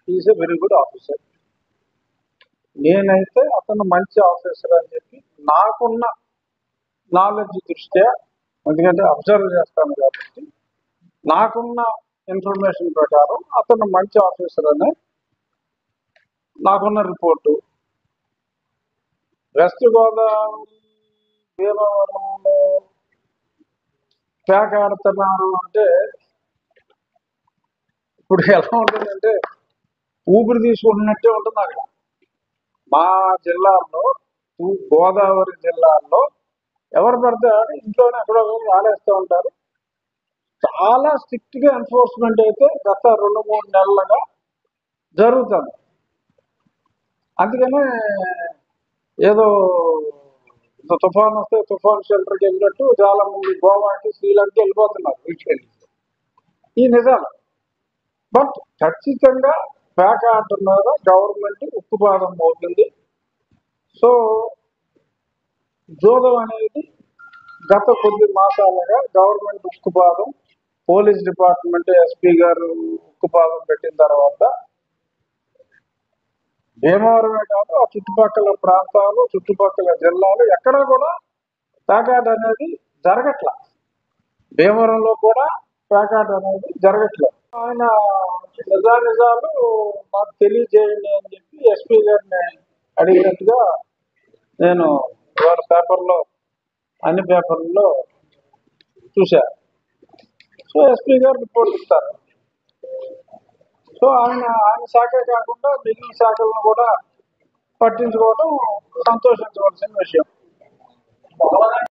Is a very good officer. నేనైతే అతను మంచి ఆఫీసర్ అని చెప్పి నాకున్న నాలెడ్జ్ దృష్ట్యా, ఎందుకంటే అబ్జర్వ్ చేస్తాను కాబట్టి నాకున్న ఇన్ఫర్మేషన్ ప్రకారం అతను మంచి ఆఫీసర్ అనే నాకున్న రిపోర్టు. వెస్ట్ గోదావరి భీమవరంలో ప్యాక్ ఆడుతున్నారు అంటే ఇప్పుడు ఎలా ఉంటుందంటే ఊపిరి తీసుకుంటున్నట్టే ఉంటుంది అక్కడ. మా జిల్లాల్లో, గోదావరి జిల్లాల్లో ఎవరు పడితే ఇంట్లోనే ఎక్కడో ఆడేస్తూ ఉంటారు. చాలా స్ట్రిక్ట్ గా ఎన్ఫోర్స్మెంట్ అయితే గత 2-3 నెలలుగా జరుగుతుంది. అందుకనే ఏదో తుఫాన్ వస్తే తుఫాన్ షెల్టర్కి వెళ్ళినట్టు చాలా మంది గోవాకి, శ్రీలంకకి వెళ్ళిపోతున్నారు వీకెండ్. ఈ నిజాలు. బట్ ఖచ్చితంగా ప్యాక్ ఆర్డర్ మీద గవర్నమెంట్ ఉక్కుపాదం అవుతుంది. సో జోదం అనేది గత కొద్ది మాసాలుగా గవర్నమెంట్ ఉక్కుపాదం, పోలీస్ డిపార్ట్మెంట్, ఎస్పీ గారు ఉక్కుపాదం పెట్టిన తర్వాత భీమవరమే కాదు ఆ చుట్టుపక్కల ప్రాంతాలు, చుట్టుపక్కల జిల్లాలు ఎక్కడా కూడా ప్యాకాట్ అనేది జరగట్ల. భీమవరంలో కూడా ప్యాకాట్ అనేది జరగట్లేదు. ఆయన నిజాలు నాకు తెలియజేయండి అని చెప్పి ఎస్పీ గారిని అడిగినట్టుగా నేను ఇవాళ పేపర్లో, అన్ని పేపర్లలో చూశా. సో ఎస్పీ గారు రిపోర్ట్ ఇస్తారు. సో ఆయన శాఖ కాకుండా మిగిలిన శాఖలను కూడా పట్టించుకోవడం సంతోషించవలసిన విషయం.